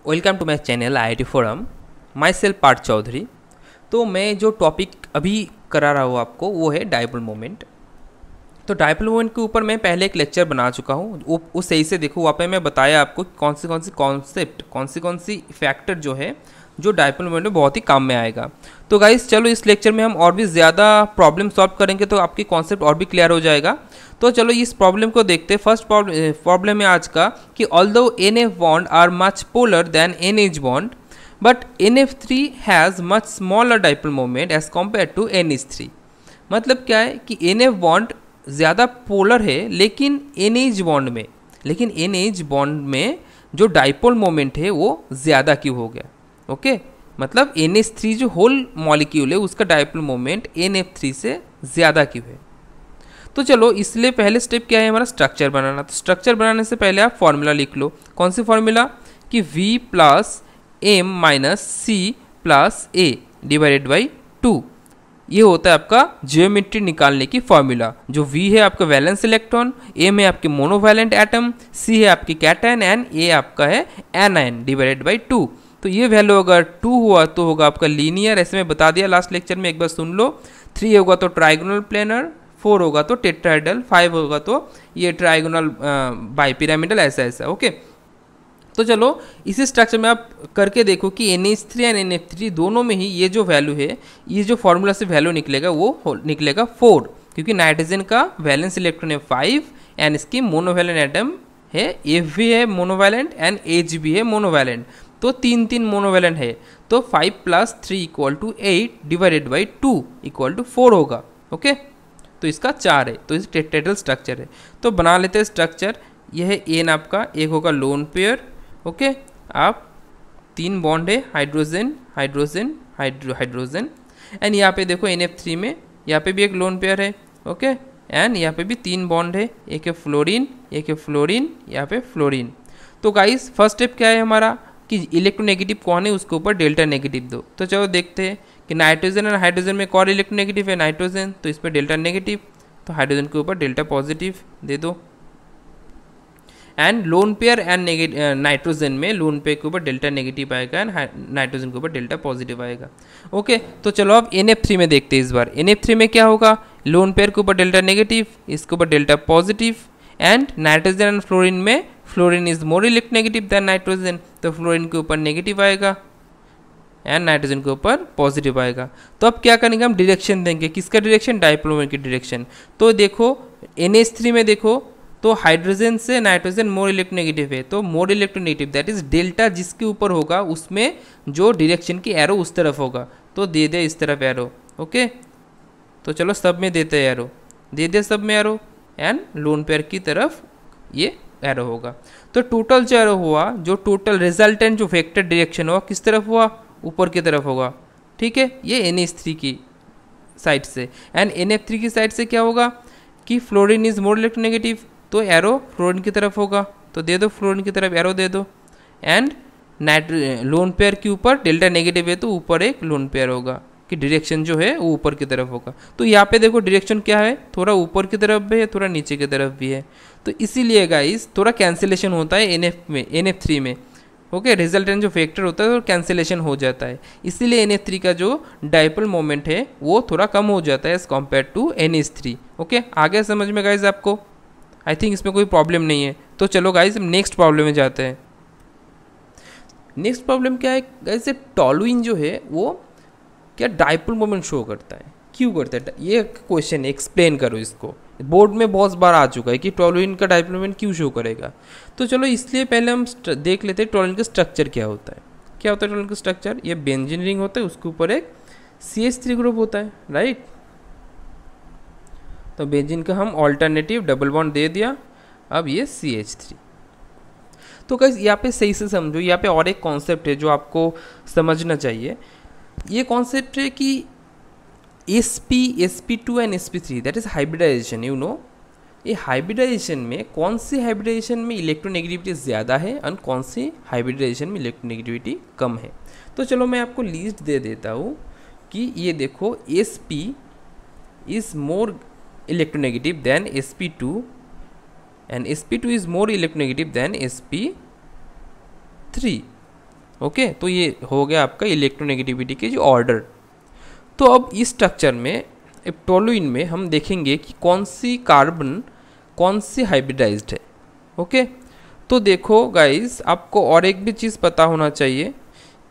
Welcome to my channel IIT forum. Myself Parth Chaudhary. तो मैं जो टॉपिक अभी करा रहा हूँ आपको वो है डायपोल मोमेंट। तो डायपोल मोमेंट के ऊपर मैं पहले एक लेक्चर बना चुका हूँ, वो सही से देखो। वहाँ पे मैं बताया आपको कौन सी कॉन्सेप्ट कौन सी फैक्टर जो है जो डायपोल मोमेंट में बहुत ही काम में आएगा। तो गाइस चलो इस लेक्चर में हम और भी ज़्यादा प्रॉब्लम सॉल्व करेंगे तो आपकी कॉन्सेप्ट और भी क्लियर हो जाएगा। तो चलो इस प्रॉब्लम को देखते हैं। फर्स्ट प्रॉब्लम है आज का कि although NF bond are much polar than NH bond but NF3 has much smaller dipole moment as compare to NH3। मतलब क्या है कि NF बॉन्ड ज़्यादा पोलर है लेकिन NH बॉन्ड में जो डायपोल मोमेंट है वो ज़्यादा क्यों हो गया। ओके मतलब NH3 जो होल मॉलिक्यूल है उसका डायपोल मोमेंट NF3 से ज़्यादा क्यों है। तो चलो इसलिए पहले स्टेप क्या है हमारा, स्ट्रक्चर बनाना। तो स्ट्रक्चर बनाने से पहले आप फॉर्मूला लिख लो। कौन सी फॉर्मूला कि V plus M minus C plus A divided by 2। ये होता है आपका जियोमेट्री निकालने की फॉर्मूला। जो V है आपका वैलेंस इलेक्ट्रॉन, M है आपके मोनोवैलेंट एटम, C है आपकी कैटायन एंड A आपका है एनायन डिवाइडेड बाई 2। तो ये वैल्यू अगर 2 हुआ तो होगा आपका लीनियर, ऐसे में बता दिया लास्ट लेक्चर में, एक बार सुन लो। 3 होगा तो ट्राइगोनल प्लेनर, 4 होगा तो टेट्राहेड्रल, 5 होगा तो ये ट्राइगोनल बाइपिरामिडल, ऐसा। ओके तो चलो इसी स्ट्रक्चर में आप करके देखो कि NH3 एंड NF3 दोनों में ही ये जो वैल्यू है, ये जो फॉर्मूला से वैल्यू निकलेगा वो निकलेगा 4, क्योंकि नाइट्रोजन का वैलेंस इलेक्ट्रॉन है 5 एंड इसकी मोनोवैलेंट एटम है, F भी है मोनोवैलेंट एंड H भी है मोनोवैलेंट। तो 3 मोनोवैलेंट है, तो 5 plus 3 equal to 8 divided by 2 equal to 4 होगा। ओके तो इसका 4 है, तो इस टेट्राहेड्रल स्ट्रक्चर है। तो बना लेते हैं स्ट्रक्चर। यह है एन आपका, एक होगा लोन पेयर। ओके आप 3 बॉन्ड है, हाइड्रोजन हाइड्रोजन हाइड्रोजन एंड यहाँ पे देखो NF3 में यहाँ पे भी एक लोन पेयर है। ओके एंड यहाँ पे भी 3 बॉन्ड है, एक है फ्लोरीन, एक है फ्लोरीन, यहाँ पे फ्लोरीन। तो गाइस फर्स्ट स्टेप क्या है हमारा कि इलेक्ट्रोनेगेटिव कौन है उसके ऊपर डेल्टा नेगेटिव दो। तो चलो देखते हैं कि नाइट्रोजन और हाइड्रोजन में कौन इलेक्ट्रोनेगेटिव है, नाइट्रोजन, तो इस पर डेल्टा नेगेटिव, तो हाइड्रोजन के ऊपर डेल्टा पॉजिटिव दे दो। And lone pair and nitrogen में लोन पेयर के ऊपर डेल्टा नेगेटिव आएगा एंड नाइट्रोजन के ऊपर डेल्टा पॉजिटिव आएगा। ओके तो चलो अब NF3 में देखते हैं इस बार। NF3 में क्या होगा, लोन पेयर के ऊपर डेल्टा नेगेटिव, इसके ऊपर delta positive and nitrogen and fluorine में fluorine is more electronegative than nitrogen, तो फ्लोरीन के ऊपर नेगेटिव आएगा एंड नाइट्रोजन के ऊपर पॉजिटिव आएगा। तो अब क्या करेंगे, हम डायरेक्शन देंगे। किसका डायरेक्शन, डायपोल मोमेंट की डायरेक्शन। तो देखो NH3 में देखो तो हाइड्रोजन से नाइट्रोजन मोर इलेक्ट्रोनेगेटिव है, तो more electronegative that is delta जिसके ऊपर होगा उसमें जो डायरेक्शन की एरो उस तरफ होगा, तो दे दे इस तरफ एरो। ओके तो चलो सब में देते हैं एरो, दे दे सब में एरो एंड लोन पेयर की तरफ ये एरो होगा। तो टोटल जो एरो हुआ, जो टोटल रिजल्टेंट जो वेक्टर डायरेक्शन हुआ किस तरफ हुआ, ऊपर की तरफ होगा। ठीक है ये NH3 की साइड से एंड NF3 की साइड से क्या होगा कि फ्लोरीन इज मोर इलेक्ट्रोनेगेटिव, तो एरो फ्लोरीन की तरफ होगा, तो दे दो फ्लोरीन की तरफ एरो दे दो एंड लोन पेयर के ऊपर डेल्टा नेगेटिव है तो ऊपर एक लोन पेयर होगा कि डायरेक्शन जो है वो ऊपर की तरफ होगा। तो यहाँ पे देखो डायरेक्शन क्या है, थोड़ा ऊपर की तरफ भी है थोड़ा नीचे की तरफ भी है, तो इसीलिए गाइस थोड़ा कैंसिलेशन होता है NF3 में। ओके रिजल्टेंट जो फैक्टर होता है वो कैंसिलेशन हो जाता है, इसीलिए NF3 का जो डायपोल मोमेंट है वो थोड़ा कम हो जाता है as compare to NH3। Okay आगे समझ में गाइस आपको, आई थिंक इसमें कोई प्रॉब्लम नहीं है। तो चलो गाइस हम नेक्स्ट प्रॉब्लम में जाते हैं। नेक्स्ट प्रॉब्लम क्या है गाइस, टॉलुइन जो है वो क्या डायपोल मोमेंट शो करता है, क्यों करता है, ये क्वेश्चन एक्सप्लेन करो इसको। बोर्ड में बहुत बार आ चुका है कि टॉलुइन का डायपोल मोमेंट क्यों शो करेगा। तो चलो इसलिए पहले हम देख लेते हैं टॉलुइन का स्ट्रक्चर क्या होता है। क्या होता है टॉलुइन का स्ट्रक्चर, ये बेंजीन रिंग होता है, उसके ऊपर एक CH3 ग्रुप होता है, राइट। तो बेंजीन का हम ऑल्टरनेटिव डबल बॉन्ड दे दिया, अब ये CH3। तो गाइस यहाँ पे सही से समझो, यहाँ पे और एक कॉन्सेप्ट है जो आपको समझना चाहिए। ये कॉन्सेप्ट है कि sp2 and sp3 that is hybridisation. You know ये हाइब्रिडाइजेशन में कौन सी हाइब्रिडाइजेशन में इलेक्ट्रोनेगेटिविटी ज़्यादा है और कौन सी हाइब्रिडाइजेशन में इलेक्ट्रोनेगेटिविटी कम है। तो चलो मैं आपको लिस्ट दे देता हूँ कि ये देखो sp is more electronegative than sp2 and sp2 is more electronegative than sp3. Okay, तो ये हो गया आपका इलेक्ट्रोनेगेटिविटी के जो ऑर्डर। तो अब इस स्ट्रक्चर में टोलुइन में हम देखेंगे कि कौन सी कार्बन कौन सी हाइब्रिडाइज्ड है। ओके, तो देखो गाइस, आपको और एक भी चीज़ पता होना चाहिए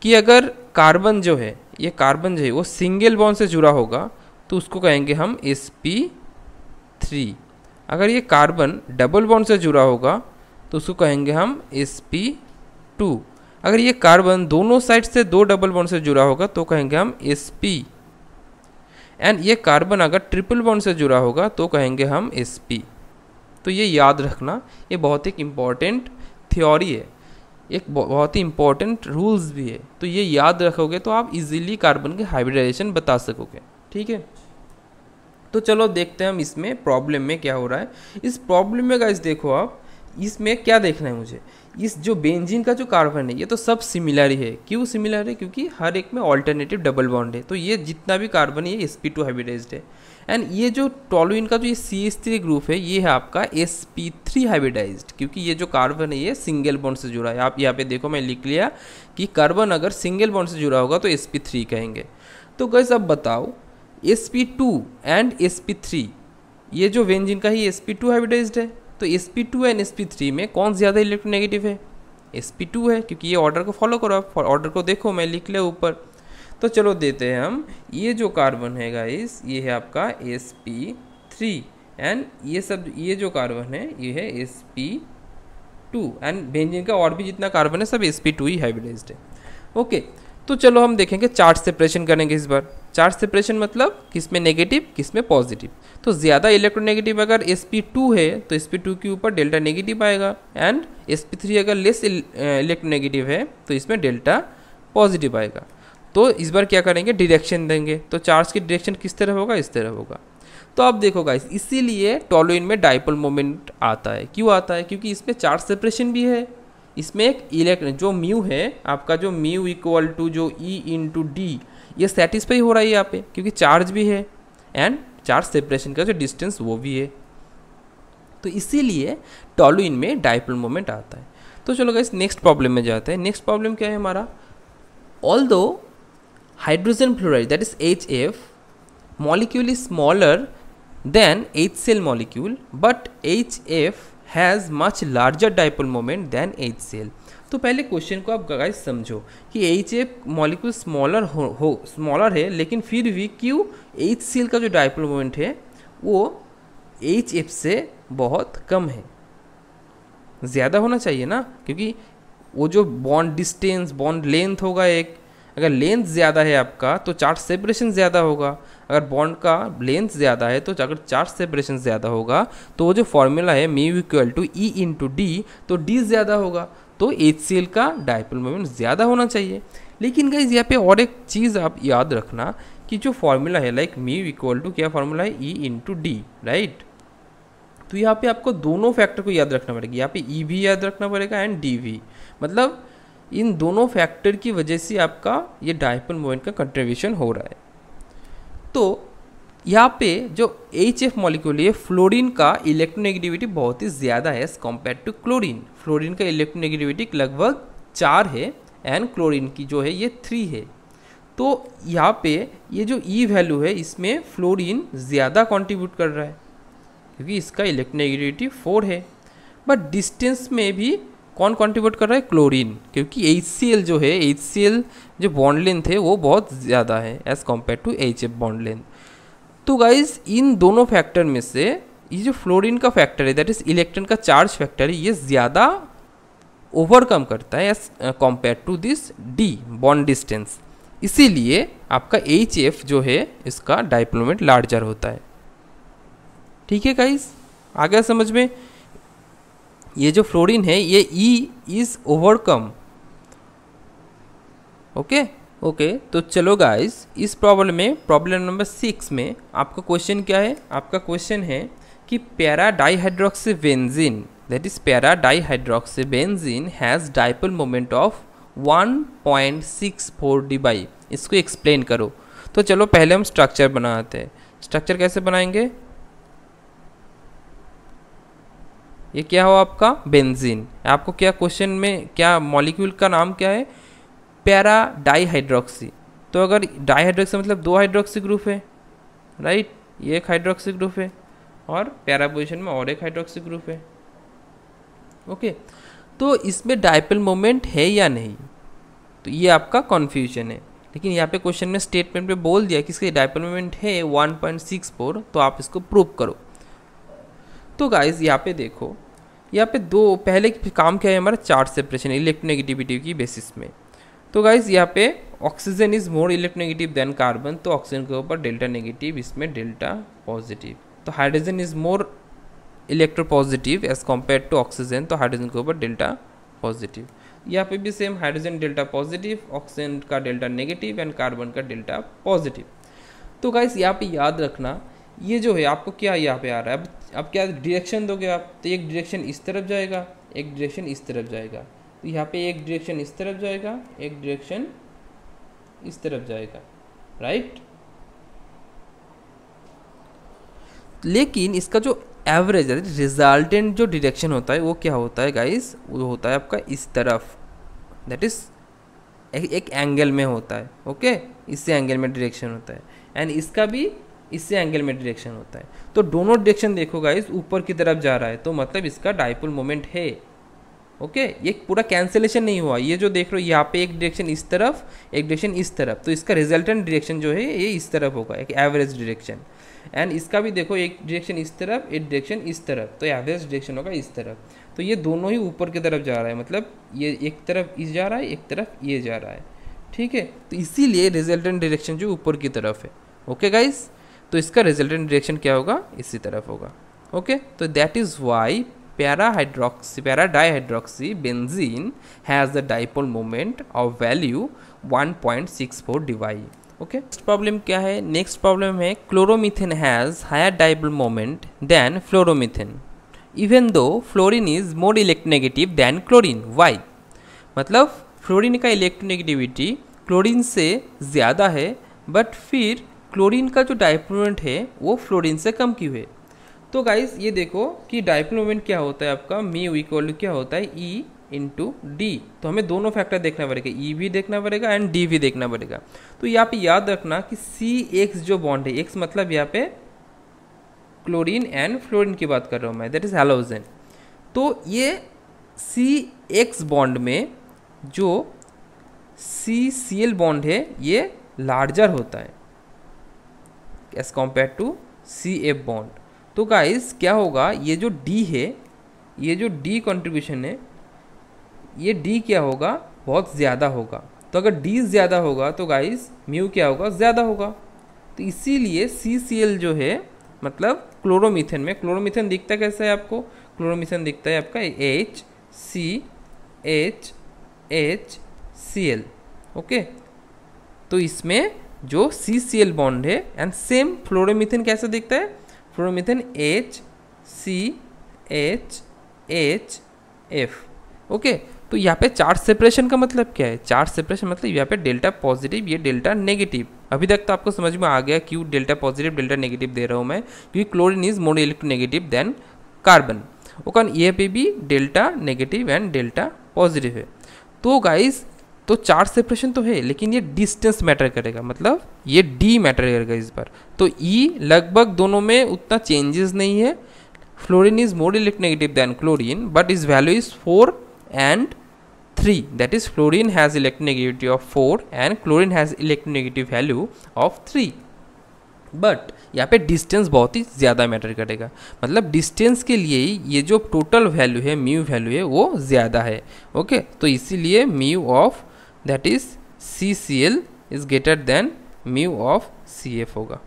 कि अगर कार्बन जो है, ये कार्बन जो है वो सिंगल बॉन्ड से जुड़ा होगा तो उसको कहेंगे हम sp3। अगर ये कार्बन डबल बॉन्ड से जुड़ा होगा तो उसको कहेंगे हम sp2। अगर ये कार्बन दोनों साइड से दो डबल बॉन्ड से जुड़ा होगा तो कहेंगे हम sp। एंड ये कार्बन अगर ट्रिपल बॉन्ड से जुड़ा होगा तो कहेंगे हम sp। तो ये याद रखना, ये बहुत एक इम्पॉर्टेंट थ्योरी है, एक बहुत ही इम्पॉर्टेंट रूल्स भी है। तो ये याद रखोगे तो आप इजीली कार्बन के हाइब्रिडाइजेशन बता सकोगे। ठीक है, तो चलो देखते हैं हम इसमें प्रॉब्लम में क्या हो रहा है। इस प्रॉब्लम में गाइस देखो आप, इसमें क्या देखना है मुझे, इस जो बेंजीन का जो कार्बन है ये तो सब सिमिलर ही है। क्यों सिमिलर है? क्योंकि हर एक में ऑल्टरनेटिव डबल बॉन्ड है। तो ये जितना भी कार्बन है ये sp2 हाइब्रिडाइज्ड है। एंड ये जो टोलुइन का जो ये CH3 ग्रुप है ये है आपका sp3 हाइब्रिडाइज्ड, क्योंकि ये जो कार्बन है ये सिंगल बॉन्ड से जुड़ा है। आप यहाँ पे देखो मैं लिख लिया कि कार्बन अगर सिंगल बॉन्ड से जुड़ा होगा तो sp3 कहेंगे। तो गाइस अब बताओ sp2 एंड sp3, ये जो बेंजीन का ही sp2 हाइब्रिडाइज्ड है, तो sp2 एंड sp3 में कौन ज़्यादा इलेक्ट्रोनेगेटिव है? sp2 है, क्योंकि ये ऑर्डर को फॉलो करो आप, ऑर्डर को देखो मैं लिख लिया ऊपर। तो चलो देते हैं हम, ये जो कार्बन है गाइस ये है आपका sp3 एंड ये सब, ये जो कार्बन है ये है sp2 एंड बेंजीन का और भी जितना कार्बन है सब sp2 ही हाइब्रिडाइज्ड है। ओके, तो चलो हम देखेंगे चार्ज सेपरेशन करेंगे इस बार। चार्ज सेपरेशन मतलब किस में नेगेटिव किस में पॉजिटिव। तो ज़्यादा इलेक्ट्रोनेगेटिव अगर sp2 है तो sp2 के ऊपर डेल्टा नेगेटिव आएगा, एंड sp3 अगर लेस इलेक्ट्रोनेगेटिव है तो इसमें डेल्टा पॉजिटिव आएगा। तो इस बार क्या करेंगे, डायरेक्शन देंगे। तो चार्ज की डायरेक्शन किस तरह होगा, इस तरह होगा। तो अब देखो गाइस, इसीलिए टोलुइन में डाइपोल मोमेंट आता है। क्यों आता है? क्योंकि इसमें चार्ज सेपरेशन भी है। इसमें एक इलेक्ट्रॉन जो म्यू है आपका, जो म्यू इक्वल टू जो ई इंटू डी, ये सेटिस्फाई हो रहा है यहाँ पे, क्योंकि चार्ज भी है एंड चार्ज सेपरेशन का जो डिस्टेंस वो भी है। तो इसीलिए टोलुइन में डाइपोल मोमेंट आता है। तो चलो गाइस नेक्स्ट प्रॉब्लम में जाते हैं। नेक्स्ट प्रॉब्लम क्या है हमारा, although hydrogen fluoride that is HF molecule is smaller than HCl molecule but HF has much larger dipole moment than HCl। तो पहले क्वेश्चन को आप गाइस समझो कि HF मॉलिक्यूल स्मॉलर है, लेकिन फिर भी क्यों HCl का जो डाइपोल मोमेंट है वो HF से बहुत कम है। ज़्यादा होना चाहिए ना, क्योंकि वो जो बॉन्ड डिस्टेंस, बॉन्ड लेंथ होगा एक, अगर लेंथ ज़्यादा है आपका तो चार्ज सेपरेशन ज़्यादा होगा। अगर बॉन्ड का लेंथ ज़्यादा है तो अगर चार्ज सेपरेशन ज़्यादा होगा तो वो जो फॉर्मूला है mu equal to E into D, तो डी ज़्यादा होगा, तो HCl का डाइपोल मोमेंट ज़्यादा होना चाहिए। लेकिन गाइस यहाँ पे और एक चीज़ आप याद रखना कि जो फॉर्मूला है लाइक म्यू इक्वल टू क्या फॉर्मूला है, ई इंटू डी, राइट। तो यहाँ पे आपको दोनों फैक्टर को याद रखना पड़ेगा। यहाँ पे ई भी याद रखना पड़ेगा एंड डी भी, मतलब इन दोनों फैक्टर की वजह से आपका ये डाइपोल मोमेंट का कंट्रीब्यूशन हो रहा है। तो यहाँ पे जो HF मॉलिक्यूल है, फ्लोरीन का इलेक्ट्रोनेगेटिविटी बहुत ही ज़्यादा है as compare to chlorine. Fluorine का इलेक्ट्रोनेगेटिविटी लगभग 4 है एंड क्लोरीन की जो है ये 3 है। तो यहाँ पे ये जो E वैल्यू है इसमें फ्लोरीन ज़्यादा कंट्रीब्यूट कर रहा है क्योंकि इसका इलेक्ट्रोनेगेटिविटी 4 है। बट डिस्टेंस में भी कौन कंट्रीब्यूट कर रहा है, क्लोरीन, क्योंकि HCl जो है, HCl जो बॉन्ड लेंथ है वो बहुत ज़्यादा है as compare to HF bond length. तो गाइज इन दोनों फैक्टर में से ये जो फ्लोरीन का फैक्टर है दैट इज इलेक्ट्रॉन का चार्ज फैक्टर है, ये ज़्यादा ओवरकम करता है as compare to this D bond distance. इसीलिए आपका HF जो है इसका डाइपोल मोमेंट लार्जर होता है। ठीक है गाइज, आ गया समझ में। ये जो फ्लोरीन है ये E इज ओवरकम। ओके, तो चलो गाइस इस प्रॉब्लम में, प्रॉब्लम नंबर 6 में आपका क्वेश्चन क्या है, आपका क्वेश्चन है कि para dihydroxybenzene that is para dihydroxybenzene has dipole moment of 1.64 dB। इसको एक्सप्लेन करो। तो चलो पहले हम स्ट्रक्चर बनाते हैं। स्ट्रक्चर कैसे बनाएंगे, ये क्या हो आपका बेंजीन। आपको क्या क्वेश्चन में क्या मॉलिक्यूल का नाम क्या है, पैरा डाई हाइड्रोक्सी, तो अगर डाई हाइड्रोक्सी मतलब 2 हाइड्रोक्सी ग्रुप है, राइट, ये एक हाइड्रोक्सी ग्रुप है और पैरा पोजिशन में और एक हाइड्रोक्सी ग्रुप है। ओके, तो इसमें डाइपोल मोमेंट है या नहीं, तो ये आपका कन्फ्यूजन है। लेकिन यहाँ पे क्वेश्चन में स्टेटमेंट में बोल दिया कि इसके डाइपोल मोमेंट है 1.64, तो आप इसको प्रूव करो। तो गाइज यहाँ पे देखो, यहाँ पे दो पहले काम क्या है हमारा, चार्ज सेपरेशन इलेक्ट्रोनेगेटिविटी की बेसिस में। तो गाइज यहाँ पे oxygen is more electronegative than carbon, तो ऑक्सीजन के ऊपर डेल्टा नेगेटिव, इसमें डेल्टा पॉजिटिव। तो hydrogen is more electropositive as compare to oxygen, तो हाइड्रोजन के ऊपर डेल्टा पॉजिटिव। यहाँ पे भी same, hydrogen delta positive, oxygen का डेल्टा नेगेटिव एंड कार्बन का डेल्टा पॉजिटिव। तो गाइस यहाँ पे याद रखना, ये जो है आपको क्या यहाँ पे आ रहा है, अब क्या डायरेक्शन दोगे आप, तो एक डायरेक्शन इस तरफ जाएगा, एक डायरेक्शन इस तरफ जाएगा। तो यहाँ पे एक डायरेक्शन इस तरफ जाएगा, एक डायरेक्शन इस तरफ जाएगा, राइट। लेकिन इसका जो एवरेज रिजल्टेंट जो डायरेक्शन होता है वो क्या होता है गाइस, वो होता है आपका इस तरफ, दैट इज एक एंगल में होता है। ओके, इससे एंगल में डायरेक्शन होता है, एंड इसका भी इससे एंगल में डायरेक्शन होता है। तो दोनों डायरेक्शन देखो गाइस ऊपर की तरफ जा रहा है, तो मतलब इसका डाइपोल मोमेंट है। ओके, ये पूरा कैंसिलेशन नहीं हुआ, ये जो देख रहे हो यहाँ पे एक डायरेक्शन इस तरफ, एक डायरेक्शन इस तरफ, तो इसका रिजल्टेंट डायरेक्शन जो है ये इस तरफ होगा, एक एवरेज डायरेक्शन। एंड इसका भी देखो, एक डायरेक्शन इस तरफ, एक डायरेक्शन इस तरफ, तो एवरेज डायरेक्शन होगा इस तरफ। तो ये दोनों ही ऊपर की तरफ जा रहा है, मतलब ये एक तरफ इस जा रहा है, एक तरफ ये जा रहा है, ठीक है। तो इसीलिए रिजल्टेंट डायरेक्शन जो ऊपर की तरफ है। ओके गाइस, तो इसका रिजल्टेंट डायरेक्शन क्या होगा, इसी तरफ होगा। ओके, तो that is why para dihydroxy benzene has the dipole moment of value 1.64 debye. Okay, next problem क्या है, नेक्स्ट प्रॉब्लम है chloromethane has higher dipole moment than fluoromethane even though fluorine is more electronegative than chlorine. Why, मतलब fluorine का electronegativity chlorine से ज़्यादा है, but फिर chlorine का जो डाइपोल मोमेंट है वो फ्लोरीन से कम क्यों है। तो गाइस ये देखो कि डाइपोल मोमेंट क्या होता है आपका, म्यू इक्वल टू क्या होता है, ई इंटू डी। तो हमें दोनों फैक्टर देखना पड़ेगा, ई भी देखना पड़ेगा एंड डी भी देखना पड़ेगा। तो यहाँ पे याद रखना कि सी एक्स जो बॉन्ड है, एक्स मतलब यहाँ पे क्लोरीन एंड फ्लोरीन की बात कर रहा हूँ मैं, दैट इज हैलोजन। तो ये सी एक्स बॉन्ड में जो सी सी एल बॉन्ड है ये लार्जर होता है as compare to C F bond. तो गाइस क्या होगा, ये जो डी है, ये जो डी कंट्रीब्यूशन है, ये डी क्या होगा, बहुत ज़्यादा होगा। तो अगर डी ज़्यादा होगा तो गाइस म्यू क्या होगा, ज़्यादा होगा। तो इसीलिए सी सी एल जो है, मतलब क्लोरोमीथेन में, क्लोरोमीथेन दिखता कैसा है आपको, क्लोरोमीथेन दिखता है आपका H C H H C L. Okay, तो इसमें जो सी सी एल बॉन्ड है, एंड सेम फ्लोरोमीथेन कैसा दिखता है, fluoromethane H C H H F. Okay, तो यहाँ पे चार्ज सेपरेशन का मतलब क्या है, चार्ज सेपरेशन मतलब यहाँ पे डेल्टा पॉजिटिव, ये डेल्टा नेगेटिव। अभी तक तो आपको समझ में आ गया क्यों डेल्टा पॉजिटिव डेल्टा नेगेटिव दे रहा हूँ मैं, क्योंकि chlorine is more electronegative than carbon. Okay, ये पे भी delta negative and delta positive है। तो गाइस, तो चार्ज सेपरेशन तो है, लेकिन ये डिस्टेंस मैटर करेगा, मतलब ये डी मैटर करेगा इस बार। तो ई लगभग दोनों में उतना चेंजेस नहीं है। Fluorine is more electronegative than chlorine, but is value is 4 and 3, that is fluorine has electronegativity of 4 and chlorine has electronegative value of 3। But यहाँ पे डिस्टेंस बहुत ही ज़्यादा मैटर करेगा, मतलब डिस्टेंस के लिए ही ये जो टोटल वैल्यू है, म्यू वैल्यू है, वो ज़्यादा है। ओके, तो इसीलिए mu of that is C C L is greater than mu of C F होगा।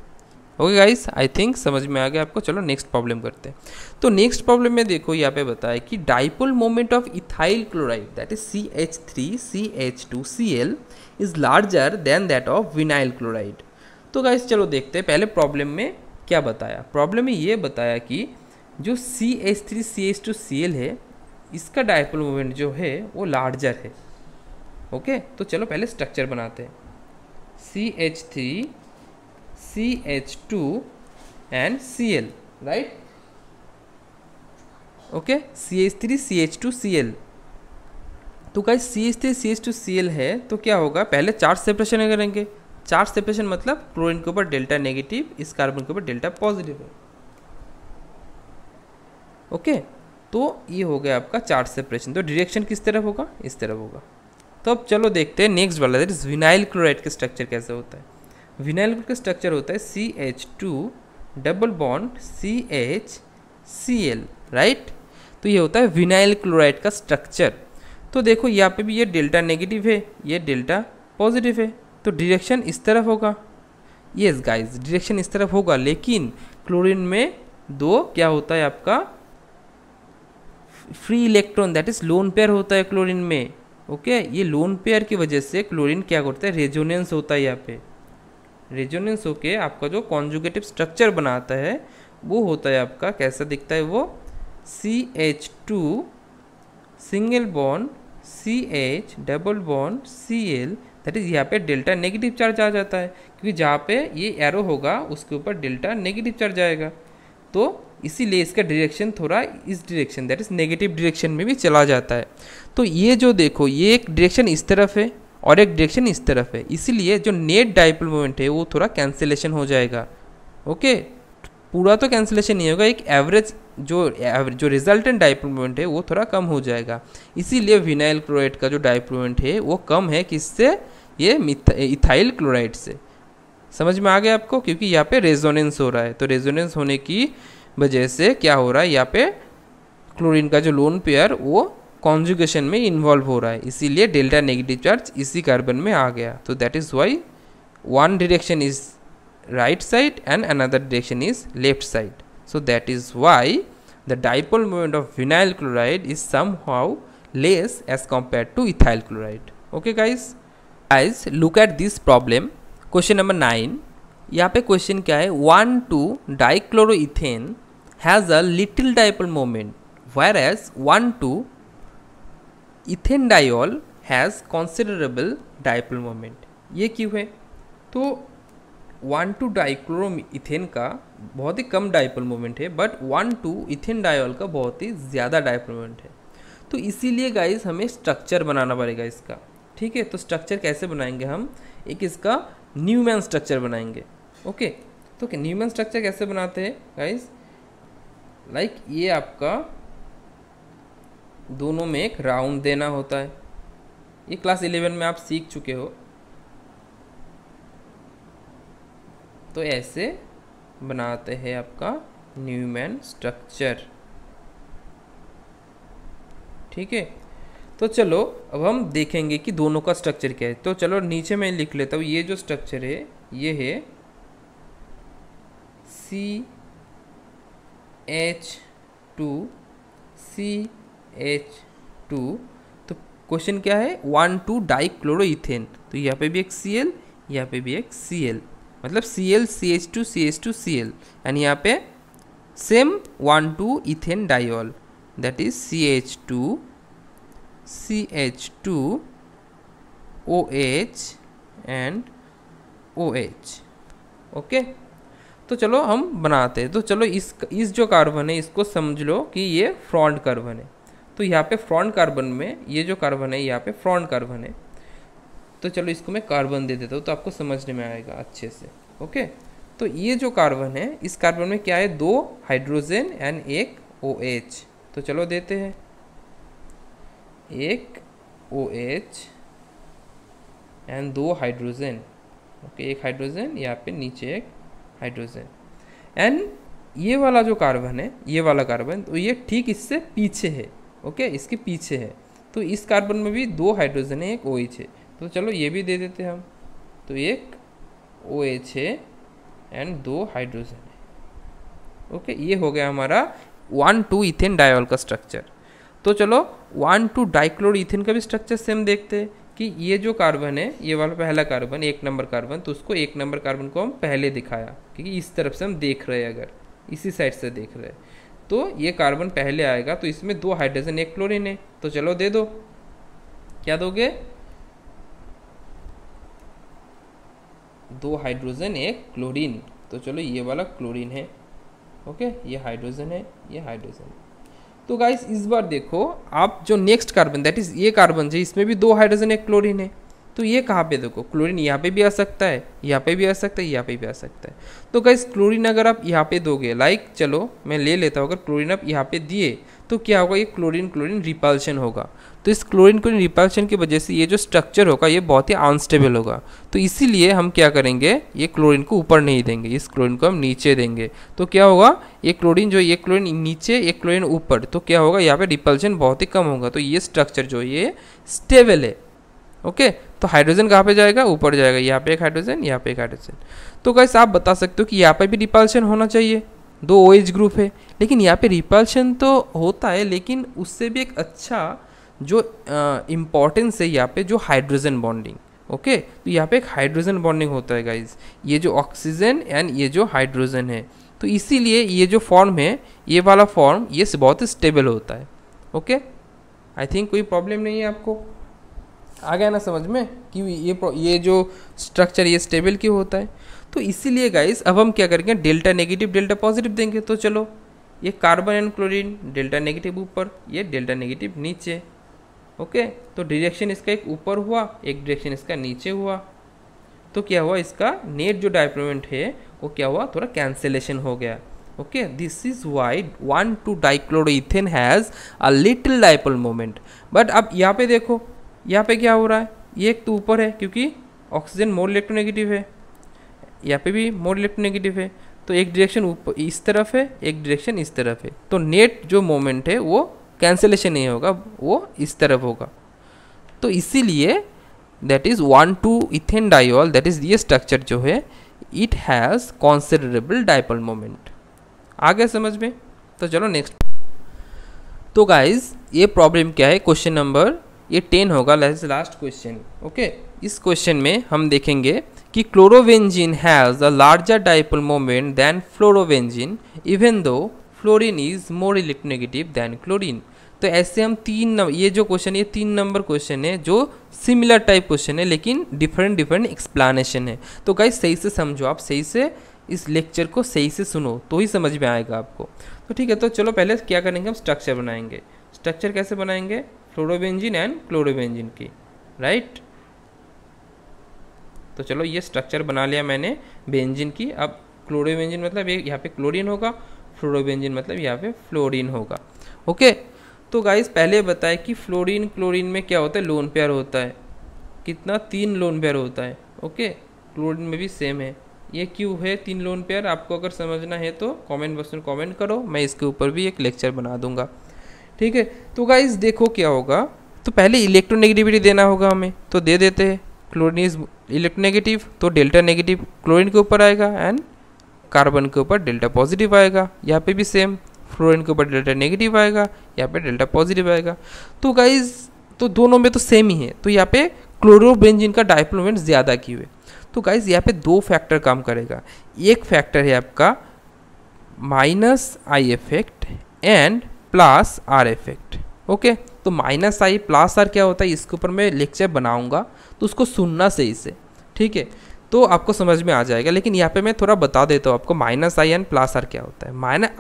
ओके गाइस, आई थिंक समझ में आ गया आपको। चलो नेक्स्ट प्रॉब्लम करते हैं। तो नेक्स्ट प्रॉब्लम में देखो यहाँ पे बताया कि dipole moment of ethyl chloride that is CH3CH2Cl is larger than that of vinyl chloride. तो गाइस चलो देखते हैं पहले प्रॉब्लम में क्या बताया। प्रॉब्लम में ये बताया कि जो CH3CH2Cl है, इसका डाइपोल मोमेंट जो है वो लार्जर है। ओके, तो चलो पहले स्ट्रक्चर बनाते हैं। CH3 CH2 and Cl, right? Okay, CH3 CH2 Cl। तो गाइस CH3CH2Cl है तो क्या होगा, पहले चार्ज सेपरेशन करेंगे। चार्ज सेपरेशन मतलब क्लोरीन के ऊपर डेल्टा नेगेटिव, इस कार्बन के ऊपर डेल्टा पॉजिटिव है। ओके, तो ये हो गया आपका चार्ज सेपरेशन। तो डायरेक्शन किस तरफ होगा, इस तरफ होगा। तो अब चलो देखते हैं नेक्स्ट वाला, दैट इज विनाइल क्लोराइड का स्ट्रक्चर कैसे होता है। विनाइल क्लोराइड का स्ट्रक्चर होता है CH2 double bond CH right. तो ये होता है विनाइल क्लोराइड का स्ट्रक्चर। तो देखो यहाँ पे भी ये डेल्टा नेगेटिव है, ये डेल्टा पॉजिटिव है, तो डायरेक्शन इस तरफ होगा। यस गाइस, डायरेक्शन इस तरफ होगा, लेकिन क्लोरीन में दो क्या होता है आपका free electron, that is lone pair होता है क्लोरीन में। ओके, ये लोन पेयर की वजह से क्लोरीन क्या करता है, रेजोनेंस होता है। यहाँ पे रेजोनेंस होके आपका जो कॉन्जुगेटिव स्ट्रक्चर बनाता है वो होता है आपका, कैसा दिखता है वो, CH2 single bond CH double bond Cl, that is यहाँ पे डेल्टा नेगेटिव चार्ज आ जाता है, क्योंकि जहाँ पे ये एरो होगा उसके ऊपर डेल्टा नेगेटिव चार्ज आएगा। तो इसीलिए इसका डायरेक्शन थोड़ा इस direction, that is negative direction में भी चला जाता है। तो ये जो देखो, ये एक डायरेक्शन इस तरफ है और एक डायरेक्शन इस तरफ है, इसीलिए जो नेट डाइपोल मोमेंट है वो थोड़ा कैंसिलेशन हो जाएगा। ओके, पूरा तो कैंसिलेशन नहीं होगा, एक एवरेज जो रिजल्टेंट डाइपोल मोमेंट है वो थोड़ा कम हो जाएगा। इसीलिए विनाइल क्लोराइड का जो डाइपोल मोमेंट है वो कम है, किससे, ये इथाइल क्लोराइड से। समझ में आ गया आपको, क्योंकि यहाँ पे रेजोनेंस हो रहा है। तो रेजोनेंस होने की वजह से क्या हो रहा है, यहाँ पे क्लोरीन का जो लोन पेयर वो कॉन्जुगेशन में इन्वॉल्व हो रहा है, इसीलिए डेल्टा नेगेटिव चार्ज इसी कार्बन में आ गया। तो that is why one direction is right side and another direction is left side. So that is why the dipole moment of vinyl chloride is somehow less as compared to ethyl chloride. Okay guys, look at this problem. Question number 9. यहाँ पे question क्या है, 1,2-dichloroethane has a little dipole moment whereas 1,2-ethanediol has considerable dipole moment. ये क्यों है, तो 1,2-डाइक्लोरोइथेन का बहुत ही कम डाइपोल मोमेंट है, बट 1,2-इथेनडाइल का बहुत ही ज़्यादा डाइपोल मोमेंट है। तो इसीलिए गाइस हमें स्ट्रक्चर बनाना पड़ेगा इसका। ठीक है, तो स्ट्रक्चर कैसे बनाएंगे हम, एक इसका न्यूमैन स्ट्रक्चर बनाएंगे। ओके, तो न्यूमैन स्ट्रक्चर कैसे बनाते हैं गाइस, लाइक ये आपका दोनों में एक राउंड देना होता है, ये क्लास 11 में आप सीख चुके हो। तो ऐसे बनाते हैं आपका न्यूमैन स्ट्रक्चर। ठीक है, तो चलो अब हम देखेंगे कि दोनों का स्ट्रक्चर क्या है। तो चलो नीचे मैं लिख लेता हूँ, ये जो स्ट्रक्चर है ये है CH2CH2। तो क्वेश्चन क्या है, 1,2-डाइक्लोरोइथेन, तो यहाँ पे भी एक Cl, यहाँ पे भी एक Cl, मतलब Cl CH2 CH2 Cl, and यहाँ पे सेम 1,2-इथेनडाइल, that is CH2 CH2 OH and OH। Okay, तो चलो हम बनाते हैं। तो चलो इस जो कार्बन है इसको समझ लो कि ये फ्रंट कार्बन है। तो यहाँ पे फ्रंट कार्बन में ये जो कार्बन है यहाँ पे फ्रंट कार्बन है। तो चलो इसको मैं कार्बन दे देता हूँ तो आपको समझने में आएगा अच्छे से। ओके, तो ये जो कार्बन है इस कार्बन में क्या है, 2 हाइड्रोजन एंड एक OH। तो चलो देते हैं, एक OH एंड 2 हाइड्रोजन। ओके, एक हाइड्रोजन, यहाँ पे नीचे एक हाइड्रोजन, एंड ये वाला जो कार्बन है, ये वाला कार्बन, तो ये ठीक इससे पीछे है। ओके, इसके पीछे है। तो इस कार्बन में भी 2 हाइड्रोजन है, एक OH है। तो चलो ये भी दे देते हैं हम। तो एक OH है एंड 2 हाइड्रोजन है। ओके, ये हो गया हमारा 1,2-इथेनडाइल का स्ट्रक्चर। तो चलो 1,2-डाइक्लोरोइथेन का भी स्ट्रक्चर सेम देखते हैं कि ये जो कार्बन है, ये वाला पहला कार्बन, 1 नंबर कार्बन, तो उसको 1 नंबर कार्बन को हम पहले दिखाया क्योंकि इस तरफ से हम देख रहे हैं, अगर इसी साइड से देख रहे हैं तो ये कार्बन पहले आएगा। तो इसमें 2 हाइड्रोजन एक क्लोरीन है। तो चलो दे दो, क्या दोगे, 2 हाइड्रोजन एक क्लोरीन। तो चलो ये वाला क्लोरीन है। ओके, ये हाइड्रोजन है, ये हाइड्रोजन है। तो गाइस इस बार देखो आप जो नेक्स्ट कार्बन दैट इज ये कार्बन है, इसमें भी 2 हाइड्रोजन एक क्लोरीन है। तो ये कहाँ पे देखो क्लोरीन यहाँ पे भी आ सकता है, यहाँ पे भी आ सकता है, यहाँ पे भी आ सकता है। तो गाइस क्लोरीन अगर आप यहाँ पे दोगे, लाइक चलो मैं ले लेता हूँ, अगर क्लोरीन आप यहाँ पे दिए तो क्या होगा, ये क्लोरीन क्लोरीन रिपल्शन होगा। तो इस क्लोरीन क्लोरीन रिपल्शन की वजह से ये जो स्ट्रक्चर होगा ये बहुत ही अनस्टेबल होगा। तो इसीलिए हम क्या करेंगे, ये क्लोरीन को ऊपर नहीं देंगे, इस क्लोरीन को हम नीचे देंगे। तो क्या होगा, ये क्लोरीन जो ये क्लोरीन नीचे, ये क्लोरीन ऊपर, तो क्या होगा यहाँ पे रिपल्शन बहुत ही कम होगा। तो ये स्ट्रक्चर जो ये स्टेबल है। ओके, तो हाइड्रोजन कहाँ पे जाएगा, ऊपर जाएगा, यहाँ पे एक हाइड्रोजन, यहाँ पे एक हाइड्रोजन। तो गाइस आप बता सकते हो कि यहाँ पे भी रिपल्शन होना चाहिए, 2 OH ग्रुप है, लेकिन यहाँ पे रिपल्शन तो होता है, लेकिन उससे भी एक अच्छा जो इम्पॉर्टेंस है यहाँ पे जो हाइड्रोजन बॉन्डिंग। ओके, तो यहाँ पे एक हाइड्रोजन बॉन्डिंग होता है गाइज, ये जो ऑक्सीजन एंड ये जो हाइड्रोजन है। तो इसीलिए ये जो फॉर्म है, ये वाला फॉर्म ये बहुत ही स्टेबल होता है। ओके, आई थिंक कोई प्रॉब्लम नहीं है आपको, आ गया ना समझ में कि ये जो स्ट्रक्चर ये स्टेबल क्यों होता है। तो इसीलिए गाइस अब हम क्या करेंगे, डेल्टा नेगेटिव डेल्टा पॉजिटिव देंगे। तो चलो ये carbon and chlorine, delta negative ऊपर, ये डेल्टा नेगेटिव नीचे। ओके, तो डायरेक्शन इसका एक ऊपर हुआ, एक डायरेक्शन इसका नीचे हुआ। तो क्या हुआ, इसका नेट जो डायपोल मोमेंट है वो क्या हुआ, थोड़ा कैंसिलेशन हो गया। ओके, दिस इज वाई 1,2-डाइक्लोरोइथेन has a little dipole moment. But अब यहाँ पे देखो, यहाँ पे क्या हो रहा है, ये एक तो ऊपर है क्योंकि ऑक्सीजन मोर इलेक्ट्रोनेगेटिव है, यहाँ पे भी मोर इलेक्ट्रोनेगेटिव है। तो एक डायरेक्शन ऊपर इस तरफ है, एक डायरेक्शन इस तरफ है। तो नेट जो मोमेंट है वो कैंसिलेशन नहीं होगा, वो इस तरफ होगा। तो इसीलिए दैट इज 1,2-इथेन डाइऑल, दैट इज ये स्ट्रक्चर जो है it has considerable dipole moment. आ गया समझ में। तो चलो नेक्स्ट। तो गाइज ये प्रॉब्लम क्या है, क्वेश्चन नंबर ये 10 होगा, लास्ट क्वेश्चन। ओके, इस क्वेश्चन में हम देखेंगे कि chlorobenzene has a larger dipole moment than fluorobenzene even though fluorine is more electronegative than chlorine. तो ऐसे हम ये जो क्वेश्चन, ये 3 नंबर क्वेश्चन है जो सिमिलर टाइप क्वेश्चन है, लेकिन डिफरेंट एक्सप्लेनेशन है। तो गाइस सही से समझो, आप सही से इस लेक्चर को सही से सुनो तो ही समझ में आएगा आपको। तो ठीक है, तो चलो पहले क्या करेंगे, हम स्ट्रक्चर बनाएंगे। स्ट्रक्चर कैसे बनाएंगे, फ्लोरोबेंजीन एंड क्लोरोबेंजीन की, राइट। तो चलो ये स्ट्रक्चर बना लिया मैंने बेंजीन की। अब क्लोरोबेंजीन मतलब यहाँ पे क्लोरीन होगा, फ्लोरोबेंजीन मतलब यहाँ पे फ्लोरीन होगा। ओके, तो गाइस पहले बताए कि फ्लोरीन क्लोरीन में क्या होता है, लोन पेयर होता है। कितना, 3 लोन पेयर होता है। ओके, क्लोरीन में भी सेम है। ये क्यों है 3 लोन पेयर, आपको अगर समझना है तो कमेंट बॉक्स में कमेंट करो, मैं इसके ऊपर भी एक लेक्चर बना दूंगा। ठीक है, तो गाइस देखो क्या होगा, तो पहले इलेक्ट्रोनेगेटिविटी देना होगा हमें, तो दे देते हैं। क्लोरीन इज इलेक्ट्रोनेगेटिव, तो डेल्टा नेगेटिव क्लोरीन के ऊपर आएगा एंड कार्बन के ऊपर डेल्टा पॉजिटिव आएगा। यहाँ पे भी सेम, फ्लोरीन के ऊपर डेल्टा नेगेटिव आएगा, यहाँ पे डेल्टा पॉजिटिव आएगा। तो गाइस तो दोनों में तो सेम ही है, तो यहाँ पे क्लोरोबेंजीन का डाइपोल मोमेंट ज़्यादा क्यों है। तो गाइस यहाँ पे 2 फैक्टर काम करेगा। एक फैक्टर है आपका -I effect and +R effect. Okay, तो -I +R क्या होता है, इसके ऊपर मैं लेक्चर बनाऊंगा, तो उसको सुनना सही से, ठीक है, तो आपको समझ में आ जाएगा। लेकिन यहाँ पे मैं थोड़ा बता देता हूँ आपको -I एंड +R क्या होता है।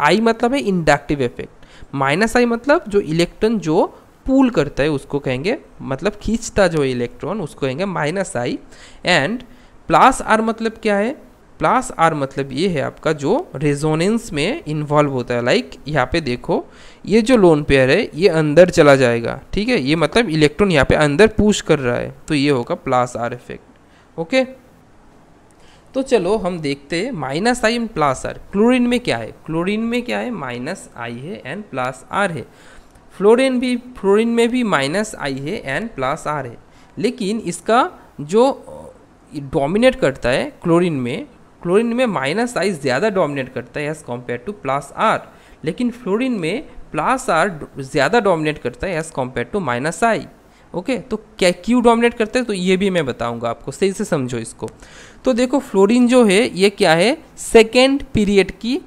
I मतलब है इंडक्टिव इफेक्ट, -I मतलब जो इलेक्ट्रॉन जो पूल करता है उसको कहेंगे, मतलब खींचता जो इलेक्ट्रॉन उसको कहेंगे -I। एंड +R मतलब क्या है, +R मतलब ये है आपका जो रेजोनेंस में इन्वॉल्व होता है। लाइक यहाँ पे देखो, ये जो लोन पेयर है ये अंदर चला जाएगा, ठीक है, ये मतलब इलेक्ट्रॉन यहाँ पे अंदर पुश कर रहा है, तो ये होगा +R इफेक्ट। ओके, तो चलो हम देखते हैं -I एंड +R। क्लोरीन में क्या है, क्लोरीन में क्या है, -I है एंड +R है। फ्लोरीन में भी -I है एंड +R है। लेकिन इसका जो डोमिनेट करता है क्लोरीन में -I ज़्यादा डोमिनेट करता है एज़ कम्पेयर टू +R। लेकिन फ्लोरीन में +R ज़्यादा डोमिनेट करता है as compare to -I। Okay, तो क्या क्यों डोमिनेट करते हैं, तो ये भी मैं बताऊंगा आपको, सही से समझो इसको। तो देखो फ्लोरीन जो है ये क्या है, सेकेंड पीरियड की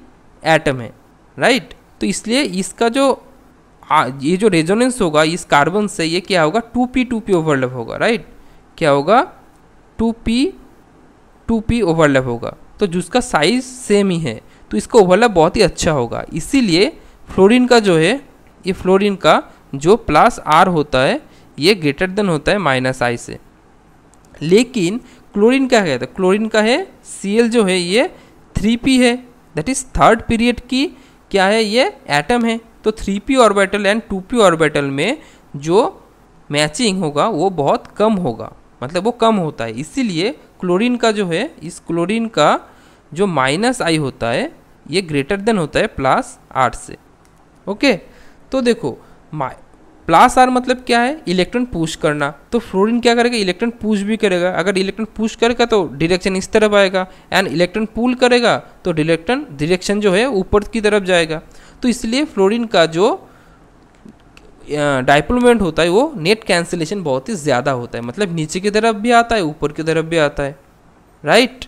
एटम है, राइट। तो इसलिए इसका जो ये जो रेजोनेंस होगा इस कार्बन से, ये क्या होगा, 2p ओवरलैप होगा, राइट। क्या होगा, 2p ओवरलैप होगा, तो जिसका साइज सेम ही है, तो इसका ओवरलैप बहुत ही अच्छा होगा। इसीलिए फ्लोरीन का जो है ये फ्लोरीन का जो प्लस R होता है ये ग्रेटर देन होता है माइनस I से। लेकिन क्लोरीन क्या कहता है, क्लोरीन का है Cl जो है ये 3p है, दैट इज थर्ड पीरियड की क्या है ये एटम है। तो 3p orbital and 2p orbital में जो मैचिंग होगा वो बहुत कम होगा, मतलब वो कम होता है। इसीलिए क्लोरीन का जो है, इस क्लोरीन का जो माइनस I होता है ये ग्रेटर देन होता है प्लस R से। ओके, तो देखो प्लस R मतलब क्या है, इलेक्ट्रॉन पुश करना। तो फ्लोरीन क्या करेगा, इलेक्ट्रॉन पुश भी करेगा। अगर इलेक्ट्रॉन पुश करेगा तो डायरेक्शन इस तरफ आएगा, एंड इलेक्ट्रॉन पुल करेगा तो डायरेक्शन जो है ऊपर की तरफ जाएगा। तो इसलिए फ्लोरीन का जो डाइपोल मोमेंट होता है वो नेट कैंसिलेशन बहुत ही ज़्यादा होता है, मतलब नीचे की तरफ भी आता है ऊपर की तरफ भी आता है, राइट।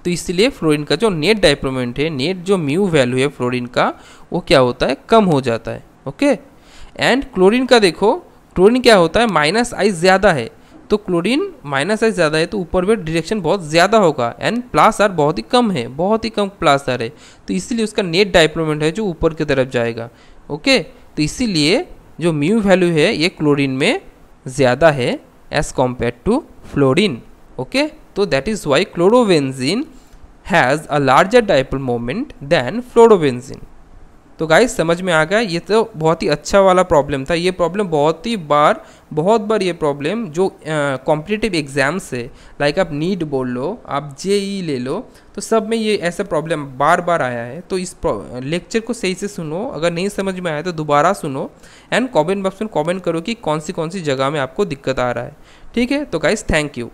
तो इसलिए फ्लोरीन का जो नेट डाइपोल मोमेंट है, नेट जो म्यू वैल्यू है फ्लोरीन का, वो क्या होता है, कम हो जाता है। ओके, एंड क्लोरीन का देखो, क्लोरीन क्या होता है, माइनस I ज़्यादा है। तो क्लोरीन माइनस I ज़्यादा है तो ऊपर में डायरेक्शन बहुत ज़्यादा होगा, एंड प्लस R बहुत ही कम है, बहुत ही कम प्लस R है। तो इसीलिए उसका नेट डाइपोल मोमेंट है जो ऊपर की तरफ जाएगा। ओके, तो इसीलिए जो म्यू वैल्यू है ये क्लोरीन में ज़्यादा है as compare to fluorine. Okay, तो that is why chlorobenzene has a larger dipole moment than fluorobenzene. तो गाइस समझ में आ गया, ये तो बहुत ही अच्छा वाला प्रॉब्लम था। ये प्रॉब्लम बहुत बार ये प्रॉब्लम जो कॉम्पिटिटिव एग्जाम्स है, लाइक आप नीट बोल लो, आप JEE ले लो, तो सब में ये ऐसा प्रॉब्लम बार आया है। तो इस लेक्चर को सही से सुनो, अगर नहीं समझ में आया तो दोबारा सुनो, एंड कमेंट बॉक्स में कमेंट करो कि कौन सी जगह में आपको दिक्कत आ रहा है। ठीक है, तो गाइस थैंक यू।